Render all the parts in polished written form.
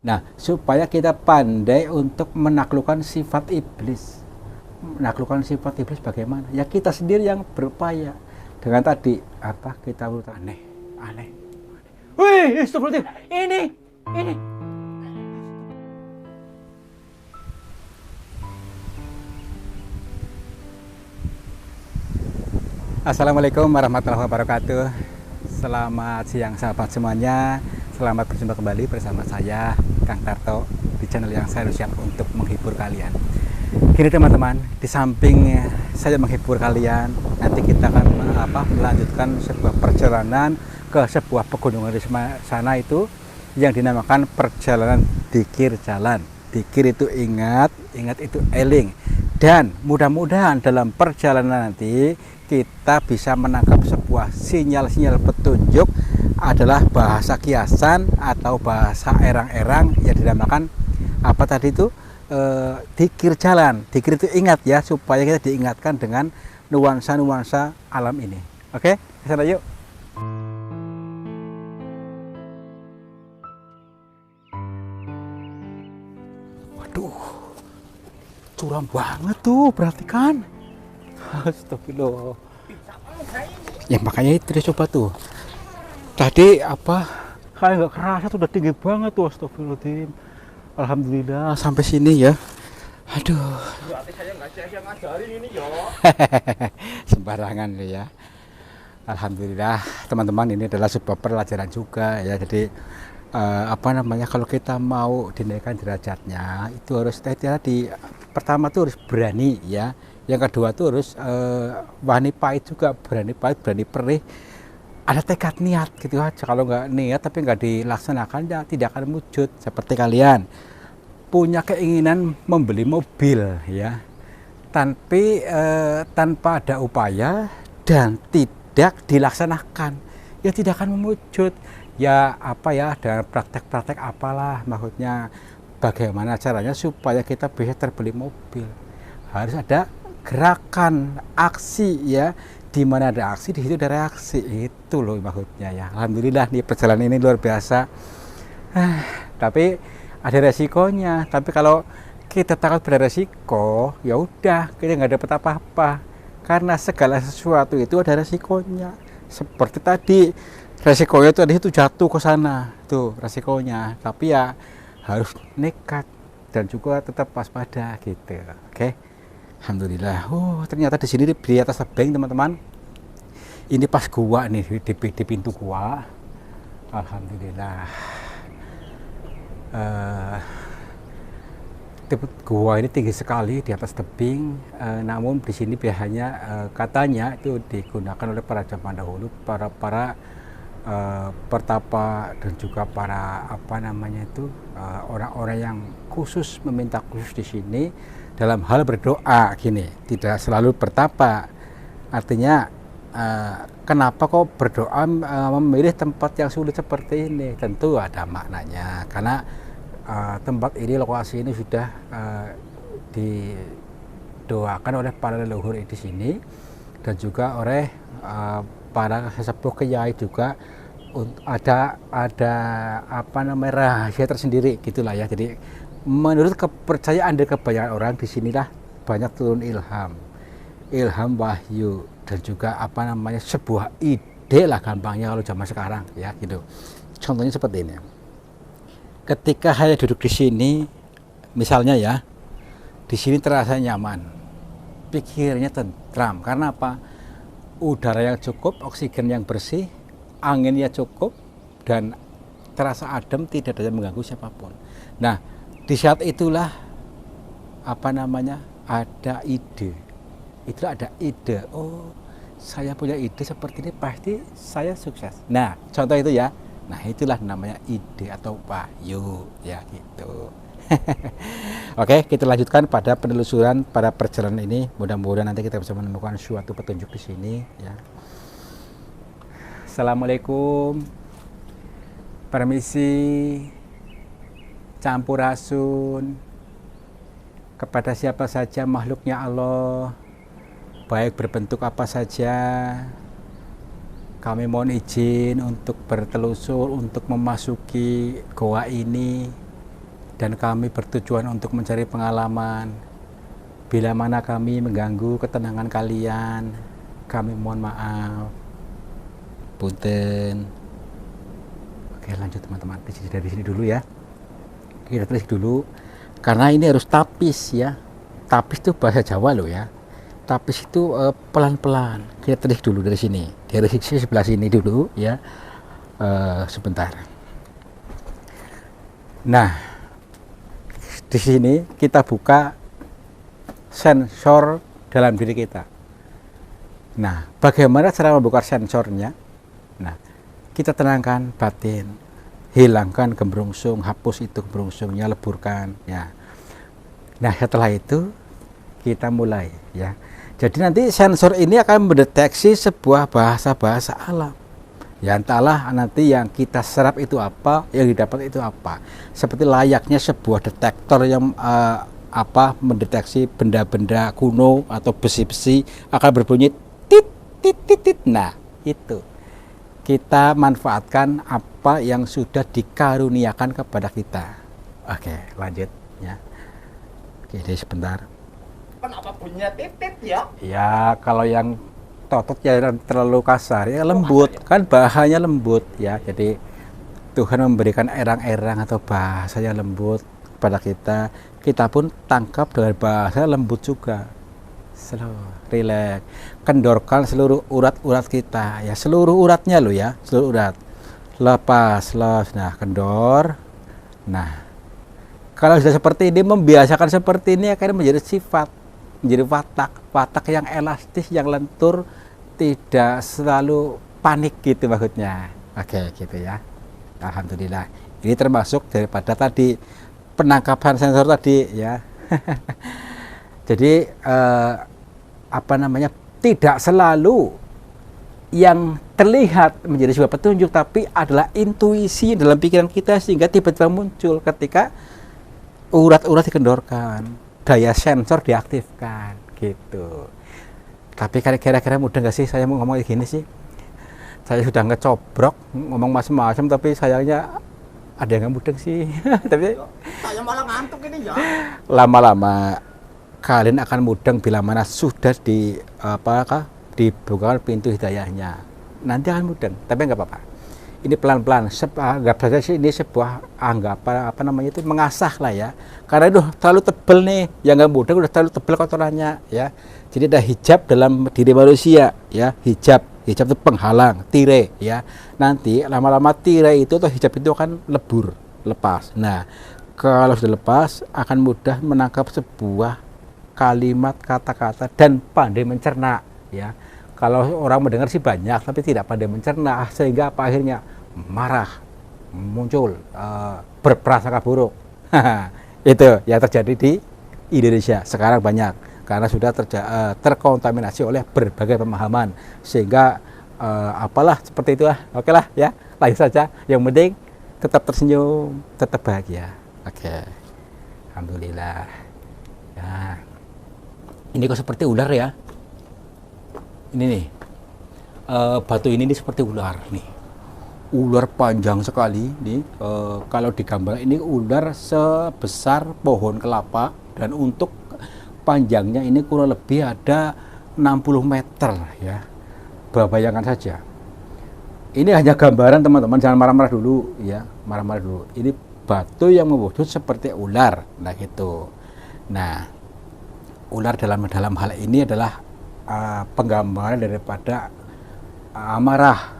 Nah, supaya kita pandai untuk menaklukkan sifat iblis. Menaklukkan sifat iblis bagaimana? Ya kita sendiri yang berupaya. Dengan tadi apa kita aneh, aneh. Wih, astagfirullahaladzim. Ini. Assalamualaikum warahmatullahi wabarakatuh. Selamat siang sahabat semuanya. Selamat berjumpa kembali bersama saya Kang Tarto di channel yang saya siap untuk menghibur kalian. Gini teman-teman, di samping saya menghibur kalian, nanti kita akan melanjutkan sebuah perjalanan ke sebuah pegunungan di sana itu yang dinamakan perjalanan dikir jalan. Dikir itu ingat itu eling. Dan mudah-mudahan dalam perjalanan nanti kita bisa menangkap sebuah sinyal-sinyal petunjuk adalah bahasa kiasan atau bahasa erang-erang yang dinamakan apa tadi itu dikir jalan. Dikir itu ingat ya, supaya kita diingatkan dengan nuansa-nuansa alam ini. Oke, ke sana yuk. Waduh, curam banget tuh, perhatikan. Astagfirullah. Ya makanya itu dia coba tuh. Tadi kayak nggak kerasa tuh udah tinggi banget tuh, astagfirullahaladzim. Alhamdulillah sampai sini ya. Aduh. Berarti saya nggak sia-sia ngajarin ini ya. Sembarangan ya. Alhamdulillah teman-teman, ini adalah sebuah pelajaran juga ya. Jadi kalau kita mau dinaikkan derajatnya itu harus tadi pertama tuh harus berani ya. Yang kedua tuh harus wani pahit juga, berani pahit, berani perih, ada tekad niat gitu aja. Kalau nggak niat tapi nggak dilaksanakan ya tidak akan wujud. Seperti kalian punya keinginan membeli mobil ya, tanpa ada upaya dan tidak dilaksanakan ya tidak akan mewujud. Ya dengan praktek-praktek apalah, maksudnya bagaimana caranya supaya kita bisa terbeli mobil. Harus ada gerakan, aksi ya. Di mana ada aksi, di situ ada reaksi. Itu loh maksudnya ya. Alhamdulillah nih perjalanan ini luar biasa. Tapi ada resikonya. Tapi kalau kita takut pada resiko, ya udah kita nggak dapat apa-apa. Karena segala sesuatu itu ada resikonya. Seperti tadi, resikonya itu jatuh ke sana. Tuh resikonya. Tapi ya harus nekat dan juga tetap waspada gitu. Oke. Alhamdulillah. Ternyata di sini di atas tebing teman-teman. Ini pas gua nih di pintu gua. Alhamdulillah. Gua ini tinggi sekali di atas tebing. Namun di sini biasanya katanya itu digunakan oleh para zaman dahulu, para pertapa dan juga para orang-orang yang khusus meminta khusus di sini. Dalam hal berdoa gini, tidak selalu bertapa. Artinya kenapa kok berdoa memilih tempat yang sulit seperti ini? Tentu ada maknanya, karena tempat ini, lokasi ini sudah didoakan oleh para leluhur di sini dan juga oleh para sesepuh kiai juga. Ada rahasia tersendiri gitulah ya. Jadi menurut kepercayaan dari kebanyakan orang, disinilah banyak turun ilham wahyu dan juga sebuah ide lah gampangnya kalau zaman sekarang ya gitu. Contohnya seperti ini. Ketika saya duduk di sini, misalnya ya, di sini terasa nyaman, pikirnya tentram. Karena apa? Udara yang cukup, oksigen yang bersih, anginnya cukup, dan terasa adem, tidak ada yang mengganggu siapapun. Nah, di saat itulah ada ide. Itulah ada ide. Oh, saya punya ide seperti ini, pasti saya sukses. Nah, contoh itu ya. Nah, itulah namanya ide atau wahyu ya gitu. Oke, kita lanjutkan pada penelusuran pada perjalanan ini. Mudah-mudahan nanti kita bisa menemukan suatu petunjuk di sini ya. Assalamualaikum. Permisi. Campurasun kepada siapa saja makhluknya Allah, baik berbentuk apa saja. Kami mohon izin untuk bertelusur, untuk memasuki goa ini dan kami bertujuan untuk mencari pengalaman. Bila mana kami mengganggu ketenangan kalian, kami mohon maaf. Punten. Oke, lanjut teman-teman. Dari sini dulu ya. Kita tulis dulu. Karena ini harus tapis ya. Tapis itu bahasa Jawa loh ya. Tapis itu pelan-pelan. Kita tulis dulu dari sini. Dari sisi sebelah sini dulu ya. Sebentar. Nah, di sini kita buka sensor dalam diri kita. Nah, bagaimana cara membuka sensornya? Nah, kita tenangkan batin, hilangkan gembrungsung, hapus itu gembrungsungnya, leburkan ya. Nah, setelah itu kita mulai ya. Jadi nanti sensor ini akan mendeteksi sebuah bahasa-bahasa alam. Ya, entahlah nanti yang kita serap itu apa, yang didapat itu apa. Seperti layaknya sebuah detektor yang mendeteksi benda-benda kuno atau besi-besi akan berbunyi tit tit tit tit. Nah, itu kita manfaatkan apa yang sudah dikaruniakan kepada kita. Oke, lanjut ya. Oke, jadi sebentar. Kenapa bunyinya titit ya? Ya, kalau yang totot ya terlalu kasar ya, lembut kan, bahasanya lembut ya. Jadi Tuhan memberikan erang-erang atau bahasa yang lembut kepada kita. Kita pun tangkap dengan bahasa lembut juga. Slow, relax, kendorkan seluruh urat-urat kita ya, seluruh uratnya loh ya, seluruh urat. Lepas, nah kendor. Nah, kalau sudah seperti ini, membiasakan seperti ini akan menjadi sifat, menjadi watak yang elastis, yang lentur, tidak selalu panik gitu maksudnya. Oke, gitu ya. Alhamdulillah. Ini termasuk daripada tadi penangkapan sensor tadi ya. Jadi tidak selalu yang terlihat menjadi sebuah petunjuk, tapi adalah intuisi dalam pikiran kita sehingga tiba-tiba muncul ketika urat-urat dikendorkan, daya sensor diaktifkan gitu. Tapi kira-kira mudah nggak sih saya mau ngomong gini sih? Saya sudah ngecobrok ngomong macam-macam, tapi sayangnya ada yang nggak mudeng sih. Tapi Saya malah ngantuk ini ya. lama-lama kalian akan mudeng bila mana sudah dibukakan pintu hidayahnya. Nanti akan mudeng, tapi nggak apa-apa. Ini pelan-pelan. Anggap saja sih ini sebuah itu mengasah lah ya. Karena itu terlalu tebel nih, yang nggak mudeng udah terlalu tebel kotorannya ya. Jadi ada hijab dalam diri manusia ya, hijab itu penghalang, tirai ya. Nanti lama-lama tirai itu atau hijab itu akan lebur, lepas. Nah, kalau sudah lepas akan mudah menangkap sebuah kalimat, kata-kata dan pandai mencerna ya. Kalau orang mendengar sih banyak tapi tidak pandai mencerna, sehingga apa akhirnya marah, muncul, berprasangka buruk. Itu yang terjadi di Indonesia sekarang banyak. Karena sudah terkontaminasi oleh berbagai pemahaman, sehingga seperti itulah. Oke lah ya, lanjut saja. Yang penting tetap tersenyum, tetap bahagia. Oke, alhamdulillah. Ya, ini kok seperti ular ya? Ini nih, batu ini seperti ular nih. Ular panjang sekali nih. Kalau digambar ini ular sebesar pohon kelapa, dan untuk panjangnya ini kurang lebih ada 60 meter ya. Bayangkan saja. Ini hanya gambaran teman-teman, jangan marah-marah dulu ya, marah-marah dulu. Ini batu yang mewujud seperti ular, nah gitu. Nah, ular dalam hal ini adalah penggambaran daripada amarah.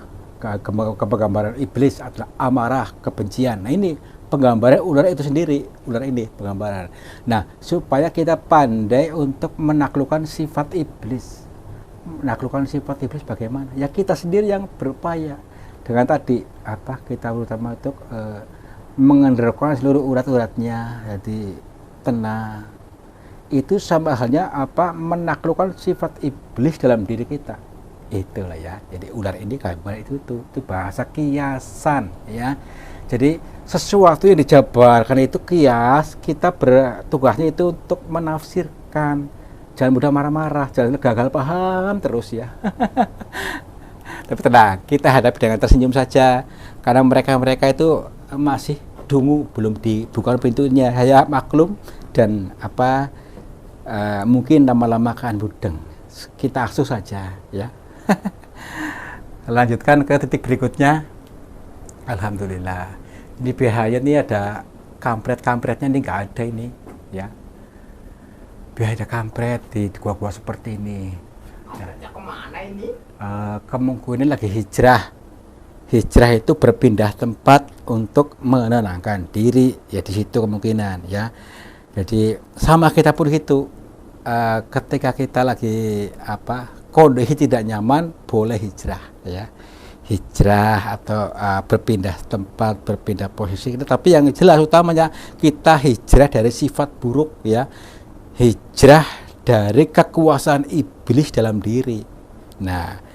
Penggambaran iblis adalah amarah, kebencian. Nah, ini penggambaran ular itu sendiri, ular ini penggambaran. Nah, supaya kita pandai untuk menaklukkan sifat iblis. Menaklukkan sifat iblis bagaimana? Ya kita sendiri yang berupaya dengan tadi kita terutama untuk mengendorkan seluruh urat-uratnya, jadi tenang. Itu sama halnya menaklukkan sifat iblis dalam diri kita. Itulah ya. Jadi ular ini gambar itu bahasa kiasan ya. Jadi sesuatu yang dijabarkan itu kias, kita bertugasnya itu untuk menafsirkan. Jangan mudah marah-marah, jangan gagal paham terus ya. Tapi tenang, kita hadapi dengan tersenyum saja, karena mereka itu masih dungu, belum dibuka pintunya. Saya maklum dan mungkin lama-lama akan mudeng. Kita asuh saja ya. Lanjutkan ke titik berikutnya. Alhamdulillah. Ini bahaya nih, ada kampret-kampretnya ini nggak ada ini ya. Bahaya ada kampret di gua-gua seperti ini. Kampretnya kemana ini? Kemungkinan lagi hijrah. Hijrah itu berpindah tempat untuk menenangkan diri ya, di situ kemungkinan ya. Jadi sama kita pun gitu, ketika kita lagi kondisi tidak nyaman boleh hijrah ya, hijrah atau berpindah tempat, berpindah posisi. Tapi yang jelas utamanya kita hijrah dari sifat buruk ya, hijrah dari kekuasaan iblis dalam diri. Nah,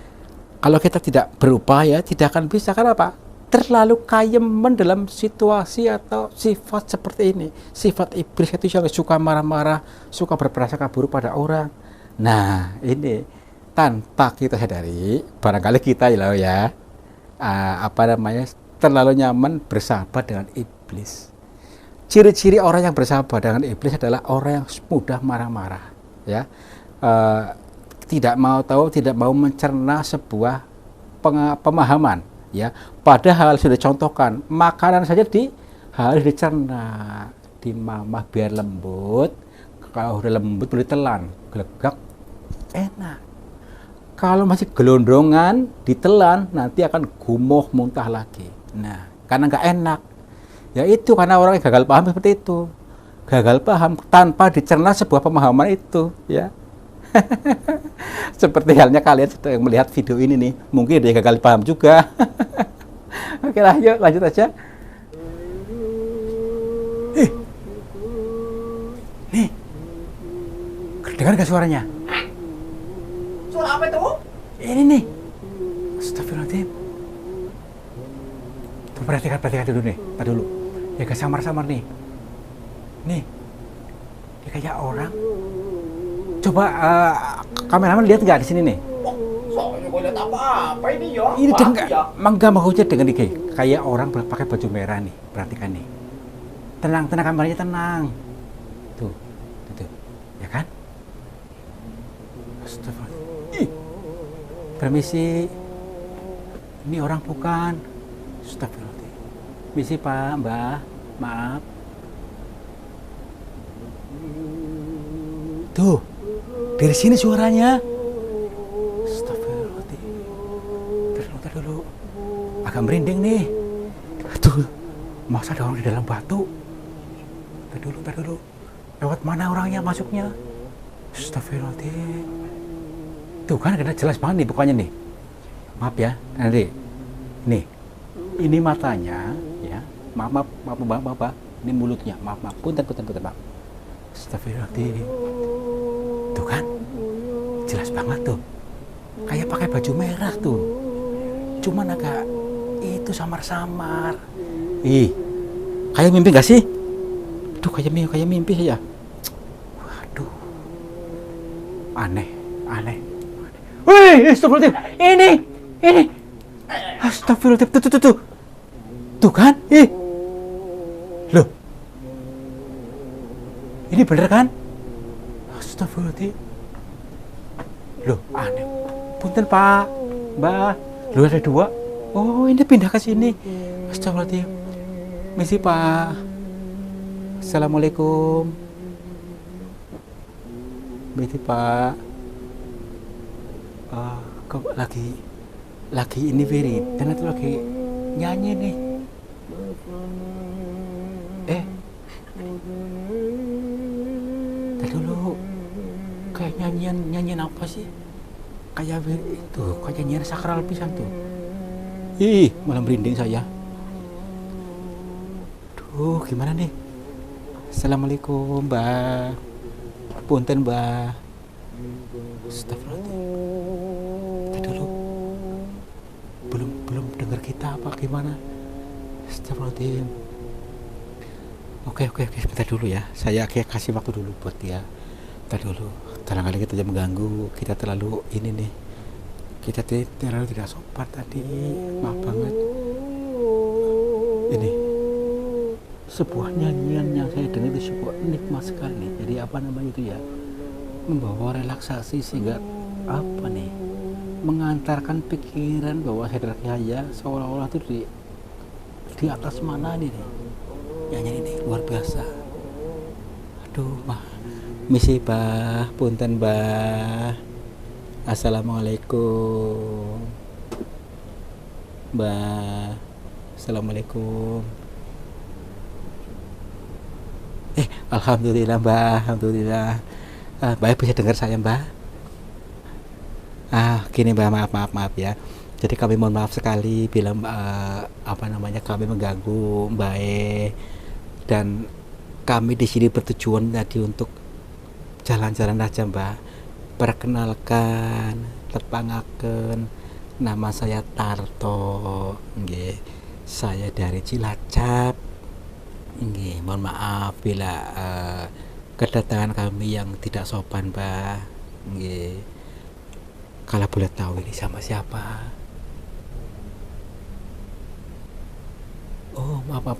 kalau kita tidak berupaya, tidak akan bisa. Kenapa? Terlalu kayeman dalam situasi atau sifat seperti ini. Sifat iblis itu yang suka marah-marah, suka berprasangka buruk pada orang. Nah, ini tanpa kita sadari, barangkali kita terlalu nyaman bersahabat dengan iblis. Ciri-ciri orang yang bersahabat dengan iblis adalah orang yang mudah marah-marah, ya. Tidak mau tahu, tidak mau mencerna sebuah pemahaman, ya. Padahal sudah contohkan, makanan saja harus dicerna, dimamah biar lembut. Kalau udah lembut boleh telan, gelegak, enak. Kalau masih gelondongan, ditelan, nanti akan gumoh muntah lagi. Nah, karena nggak enak. Ya itu karena orang yang gagal paham seperti itu. Gagal paham tanpa dicerna sebuah pemahaman itu, ya. Seperti halnya kalian sedang melihat video ini nih, mungkin dia gagal paham juga. Oke lah, yuk lanjut aja. Nih, dengar gak suaranya? Suara apa itu? Ini nih, astagfirullahaladzim. Tuh, perhatikan dulu nih, tadi dulu. Ya gak samar-samar nih. Nih, dia kayak orang. Coba kameramen lihat nggak di sini nih? Oh, soalnya gue lihat apa ini ya? Ini mangga mahujat dengan nih kayak orang pakai baju merah nih. Perhatikan nih. Tenang, kameranya tenang. Tuh, ya kan? Astagfirullah. Permisi. Ini orang bukan. Astagfirullah. Permisi Pak, Mbak, maaf. Tuh. Dari sini suaranya. Astagfirullahaladzim. Tar dulu. Agak merinding nih. Tuh. Masa ada orang di dalam batu? Tar dulu. Lewat mana orangnya masuknya? Astagfirullahaladzim. Tuh kan kena jelas banget nih pokoknya nih. Maaf ya. Nanti. Nih. Ini matanya. Ya. Maaf. Ini mulutnya. Maaf. Punten. Maaf. Astagfirullahaladzim. Tuh kan, jelas banget tuh, kayak pakai baju merah tuh, cuman agak itu samar-samar. Kayak mimpi gak sih? Tuh kayak mimpi saja. Waduh, aneh. Wih, astagfirullahaladzim, ini, astagfirullahaladzim, tuh kan, loh, ini bener kan? Astagfirullahaladzim. Loh, aneh. Punten Pak, Mbak. Loh, ada dua. Oh, ini pindah ke sini. Astagfirullahaladzim. Misi Pak. Assalamualaikum. Misi Pak. Kok lagi ini dan itu lagi nyanyi nih. Dulu kayak nyanyian apa sih? Kayak itu, kayak nyanyian sakral pisan tuh. Malah merinding saya. Duh, gimana nih? Assalamualaikum, Mbak. Punten, Mbak. Astagfirullahaladzim. Tadi dulu. Belum dengar kita apa gimana? Astagfirullahaladzim. Oke, sebentar dulu ya. Saya kasih waktu dulu buat dia. Tadi dulu. Kadang-kadang kita mengganggu, kita terlalu ini nih. Kita terlalu tidak sopan tadi. Maaf banget. Ini. sebuah nyanyian yang saya dengar itu sebuah nikmat sekali. Jadi apa namanya itu ya, membawa relaksasi sehingga apa nih, mengantarkan pikiran bahwa Haidar Yahya seolah-olah itu di atas mana nih, nyanyian ini luar biasa. Aduh, misi bah, punten bah. Assalamualaikum bah. Assalamualaikum. Alhamdulillah mbak, alhamdulillah. Mbak bisa dengar saya mbak? Gini mbak, maaf ya. Jadi kami mohon maaf sekali bila apa namanya, kami mengganggu mbak dan kami di sini bertujuan tadi untuk jalan-jalan aja mbak. Perkenalkan, tepangaken, nama saya Tarto, nggih. Saya dari Cilacap. Nggih, mohon maaf bila kedatangan kami yang tidak sopan, Mbak. Nggih. Kalau boleh tahu ini sama siapa? Oh, maaf.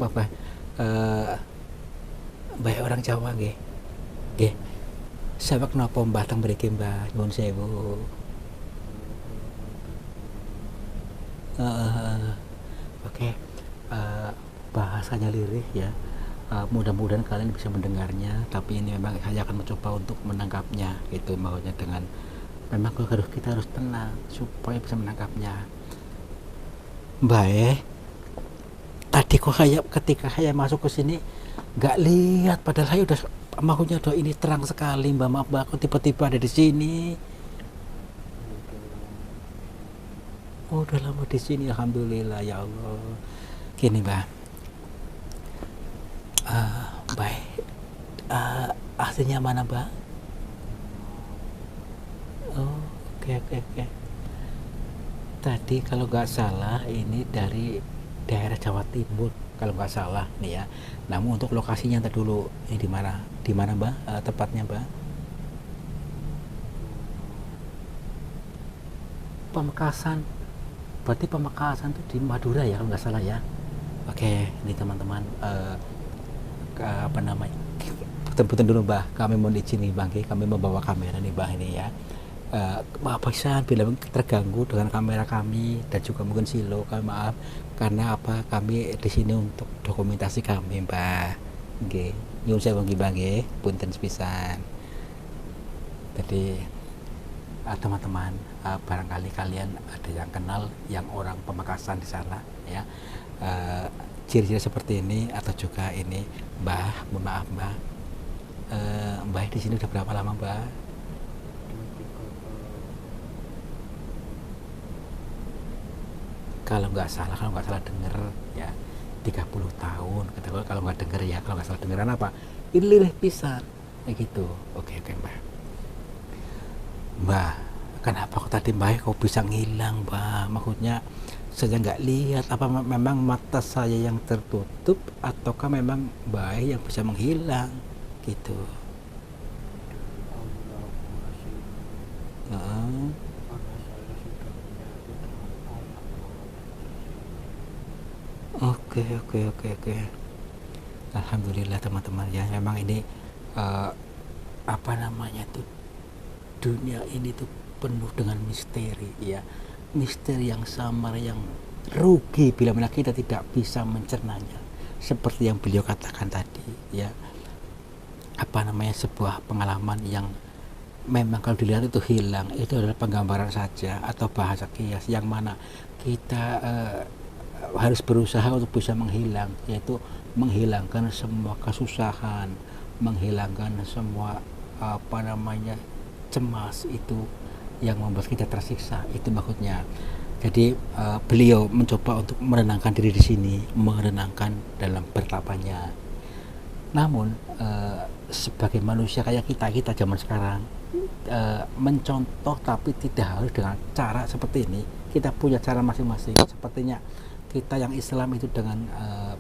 Mbak orang Jawa nggih. Nggih. Saya kenapa Mbak teng mriki, Mbak? Nyuwun sewu. Oke. Bahasanya lirih ya. Mudah-mudahan kalian bisa mendengarnya, tapi ini memang saya akan mencoba untuk menangkapnya gitu, maksudnya dengan memang kita harus tenang supaya bisa menangkapnya. Mbak tadi kok ketika saya masuk ke sini nggak lihat, padahal saya udah maksudnya ini terang sekali mbak, maaf mbak, kok tiba-tiba ada di sini. Oh, udah lama di sini, alhamdulillah ya Allah. Gini mbak, baik, aslinya mana mbak? Oh, oke. Tadi kalau nggak salah ini dari daerah Jawa Timur kalau nggak salah nih ya. Namun untuk lokasinya ntar dulu, ini di mana mbak, tepatnya mbak? Pamekasan. Berarti Pamekasan itu di Madura ya kalau nggak salah ya. Oke, ini teman-teman, apa namanya, punten dulu mbah, kami mohon izin nih bang, kami membawa kamera nih mbah ini ya. Maaf pisan bila terganggu dengan kamera kami dan juga mungkin silo, kami maaf karena apa, kami di sini untuk dokumentasi kami mbah. Nggih, nyuwun sewu nggih bang nggih, punten sepisan. Jadi teman-teman, barangkali kalian ada yang kenal yang orang Pamekasan di sana ya, ciri-ciri seperti ini atau juga ini mbah, mohon maaf mbah, mbah di sini udah berapa lama mbah? Kalau nggak salah denger ya 30 tahun kalau nggak denger ya, kalau nggak salah dengeran apa ini lirih pisan kayak gitu. Oke mbah, kenapa kok tadi mbah kok bisa ngilang mbah, maksudnya saya nggak lihat, apa memang mata saya yang tertutup ataukah memang mbah yang bisa menghilang gitu. Oke. Alhamdulillah teman-teman ya, memang ini apa namanya tuh, dunia ini tuh penuh dengan misteri ya, misteri yang samar, yang rugi bila mana kita tidak bisa mencernanya, seperti yang beliau katakan tadi ya, apa namanya, sebuah pengalaman yang memang kalau dilihat itu hilang, itu adalah penggambaran saja atau bahasa kias yang mana kita harus berusaha untuk bisa yaitu menghilangkan semua kesusahan, menghilangkan semua apa namanya cemas itu yang membuat kita tersiksa, itu maksudnya. Jadi beliau mencoba untuk menenangkan diri di sini, menenangkan dalam bertapanya. Namun sebagai manusia kayak kita zaman sekarang, mencontoh tapi tidak harus dengan cara seperti ini. Kita punya cara masing-masing. Sepertinya kita yang Islam itu dengan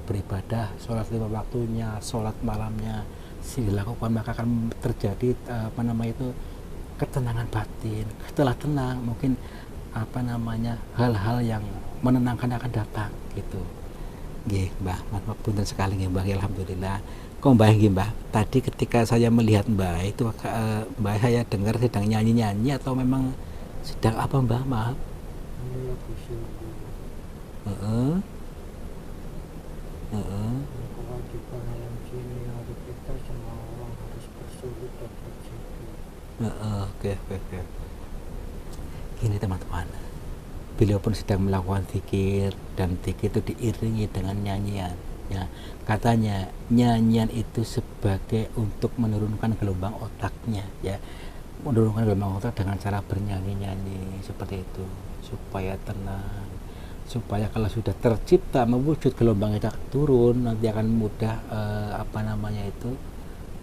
beribadah, sholat 5 waktunya, sholat malamnya dilakukan, maka akan terjadi apa namanya itu, ketenangan batin. Setelah tenang, mungkin apa namanya, hal-hal yang menenangkan akan datang gitu. Nggih, Mbah, matur punten sekali nggih, Mbah. Alhamdulillah. Kok Mbah nggih, Mbah, tadi ketika saya melihat Mbah itu Mbah saya dengar sedang nyanyi-nyanyi atau memang sedang apa, Mbah? Maaf. Ini lagi subuh. Heeh. Heeh. Kewajiban alam sini hari kita semua orang harus bersulit dan berzikir. Heeh, oke. Gini teman-teman, beliau pun sedang melakukan zikir dan zikir itu diiringi dengan nyanyian. Ya, katanya nyanyian itu sebagai untuk menurunkan gelombang otaknya, ya, menurunkan gelombang otak dengan cara bernyanyi-nyanyi seperti itu supaya tenang, supaya kalau sudah tercipta mewujud gelombang otak turun nanti akan mudah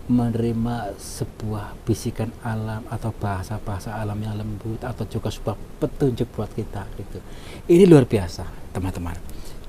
menerima sebuah bisikan alam atau bahasa-bahasa alam yang lembut atau juga sebuah petunjuk buat kita gitu. Ini luar biasa teman-teman.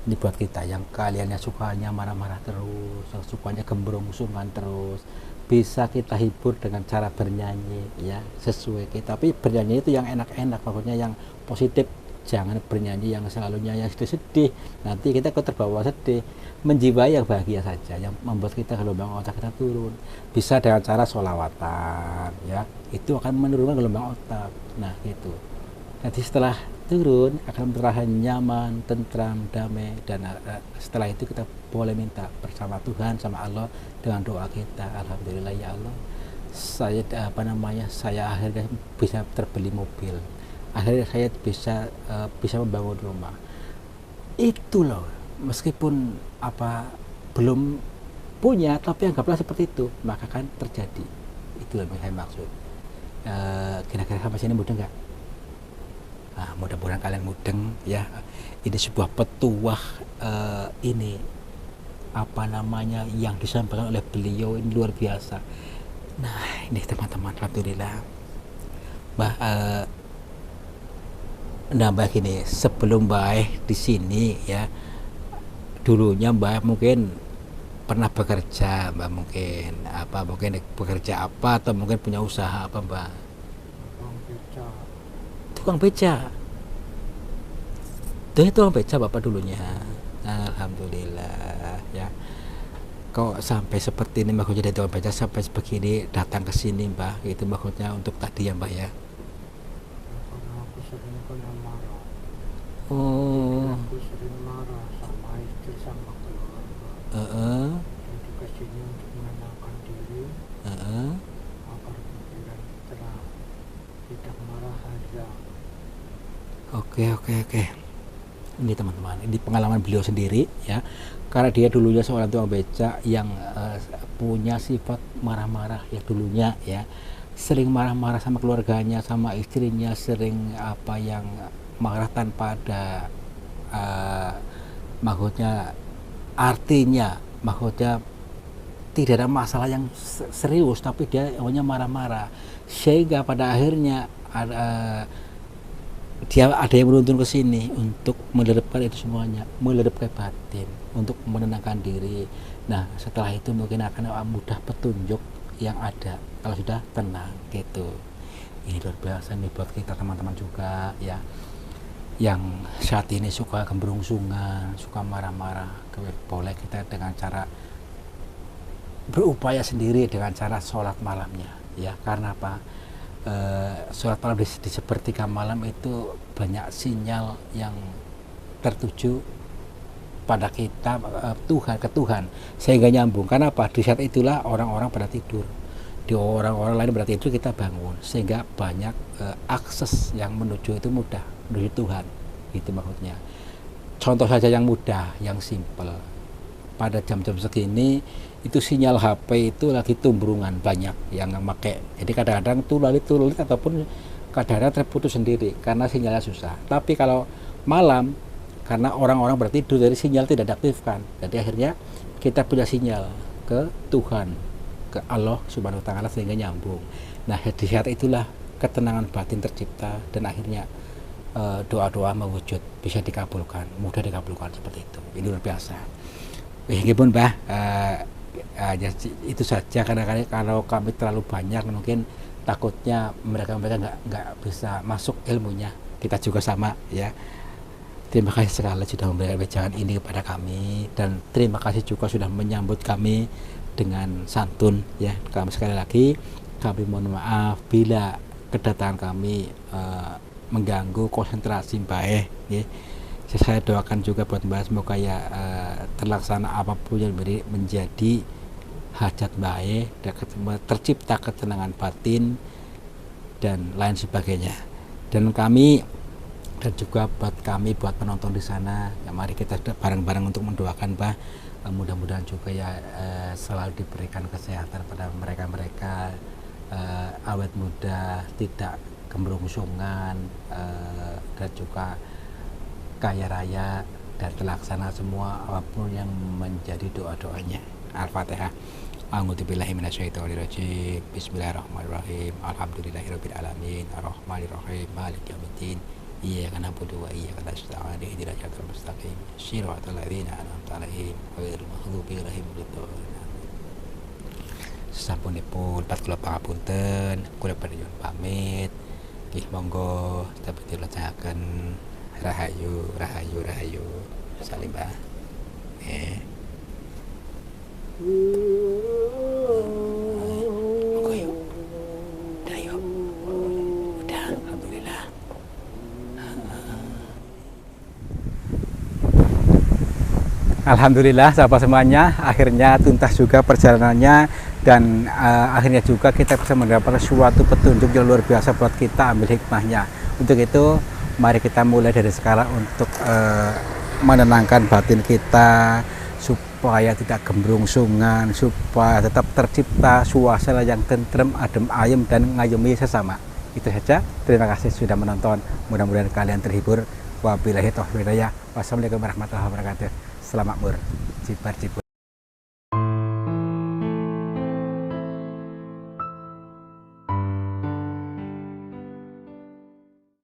Ini buat kita yang kalian yang sukanya marah-marah terus, yang sukanya gembrong-sungan terus, bisa kita hibur dengan cara bernyanyi ya sesuai kita. Tapi bernyanyi itu yang enak-enak, maksudnya yang positif. Jangan bernyanyi yang selalu nyanyi sedih-sedih, nanti kita kok terbawa sedih. Menjiwai yang bahagia saja, yang membuat kita gelombang otak kita turun. Bisa dengan cara sholawatan ya, itu akan menurunkan gelombang otak. Nah gitu, nanti setelah turun akan terasa nyaman, tentram, damai, dan setelah itu kita boleh minta bersama Tuhan, sama Allah dengan doa kita. Alhamdulillah ya Allah, saya akhirnya bisa terbeli mobil, akhirnya saya bisa membangun rumah. Itu loh, meskipun belum punya, tapi anggaplah seperti itu, maka kan terjadi. Itu yang saya maksud. Kira-kira sampai sini mudah nggak? Nah, mudah-mudahan kalian mudeng ya. Ini sebuah petuah ini yang disampaikan oleh beliau ini luar biasa. Nah ini teman-teman, alhamdulillah. Mbah gini, sebelum Mbah di sini ya, dulunya Mbah mungkin pernah bekerja, Mbah mungkin bekerja apa atau mungkin punya usaha apa, Mbah? Tukang beca. Tukang beca Bapak dulunya. Alhamdulillah ya. Kok sampai seperti ini maksudnya dari tukang beca sampai begini datang ke sini, Mbah? Itu maksudnya untuk tadi ya, Mbah ya. Karena aku sering kena marah. Oh. Aku sering marah sama istri sama keluarga. Dan juga sini untuk menenangkan diri. Agar pikiran kita tidak marah aja. Oke. Ini teman-teman, ini pengalaman beliau sendiri ya. Karena dia dulunya seorang tukang beca yang punya sifat marah-marah ya dulunya ya. Sering marah-marah sama keluarganya, sama istrinya, sering yang marah tanpa ada maksudnya tidak ada masalah yang serius, tapi dia hanya marah-marah, sehingga pada akhirnya dia ada yang menuntun ke sini untuk meledepkan itu semuanya, meledepkan batin, untuk menenangkan diri. Nah setelah itu mungkin akan mudah petunjuk yang ada kalau sudah tenang gitu. Ini luar biasa nih buat kita teman-teman juga ya, yang saat ini suka gembrung-sungan, suka marah-marah. Boleh kita dengan cara berupaya sendiri dengan cara sholat malamnya ya. Karena apa? Sholat malam di sepertiga malam itu banyak sinyal yang tertuju pada kita, ke Tuhan, sehingga nyambung. Karena apa? Di saat itulah orang-orang pada tidur, di orang-orang lain pada tidur kita bangun, sehingga banyak akses yang menuju itu mudah, menuju Tuhan. Itu maksudnya. Contoh saja yang mudah, yang simple. Pada jam-jam segini itu sinyal HP itu lagi tumbrungan banyak yang memakai. Jadi kadang-kadang tulit ataupun kadang-kadang terputus sendiri karena sinyalnya susah. Tapi kalau malam karena orang-orang bertidur, dari sinyal tidak diaktifkan. Jadi akhirnya kita punya sinyal ke Tuhan, ke Allah Subhanahu wa taala, sehingga nyambung. Nah, di saat itulah ketenangan batin tercipta dan akhirnya doa-doa mewujud, bisa dikabulkan, mudah dikabulkan seperti itu. Ini luar biasa. Meskipun Mbah itu saja, karena kalau kami terlalu banyak mungkin takutnya mereka nggak bisa masuk ilmunya. Kita juga sama ya. Terima kasih sekali sudah memberikan wejangan ini kepada kami, dan terima kasih juga sudah menyambut kami dengan santun ya. Kami sekali lagi kami mohon maaf bila kedatangan kami mengganggu konsentrasi Mbak ya. Saya doakan juga buat Mbak semoga ya terlaksana apapun yang menjadi hajat Mbak dan tercipta ketenangan batin dan lain sebagainya. Dan kami dan juga buat kami, buat penonton di sana ya, mari kita bareng-bareng untuk mendoakan Mbak, mudah-mudahan juga ya selalu diberikan kesehatan pada mereka-mereka, awet muda, tidak kemerungsungan, dan juga kaya raya dan terlaksana semua apapun yang menjadi doa-doanya. Al-Fatihah. A'udzubillahi minasyaitonirrajim. Bismillahirrahmanirrahim. Alhamdulillahirabbil alamin. Arrahmanirrahim. Maliki yaumiddin. Iyyaka na'budu wa iyyaka nasta'in. Ihdinas siratal mustaqim. Shiratal ladzina an'amta 'alaihim ghairil maghdubi 'alaihim waladdallin. Sasampunipun pat kula pangapunten, kula panjenengan pamit. Nggih monggo tapi dilajengaken. Rahayu, rahayu, rahayu. Salim Mbak. Monggo yuk. Udah yuk. Udah, alhamdulillah. Alhamdulillah sahabat semuanya, akhirnya tuntas juga perjalanannya, dan akhirnya juga kita bisa mendapatkan suatu petunjuk yang luar biasa buat kita ambil hikmahnya. Untuk itu mari kita mulai dari sekarang untuk menenangkan batin kita supaya tidak gembrungsungan, supaya tetap tercipta suasana yang tentrem, adem ayem dan ngayomi sesama. Itu saja. Terima kasih sudah menonton. Mudah-mudahan kalian terhibur. Wabillahi taufiq wal hidayah. Wassalamualaikum warahmatullahi wabarakatuh. Selamat mur. Cibar cibur.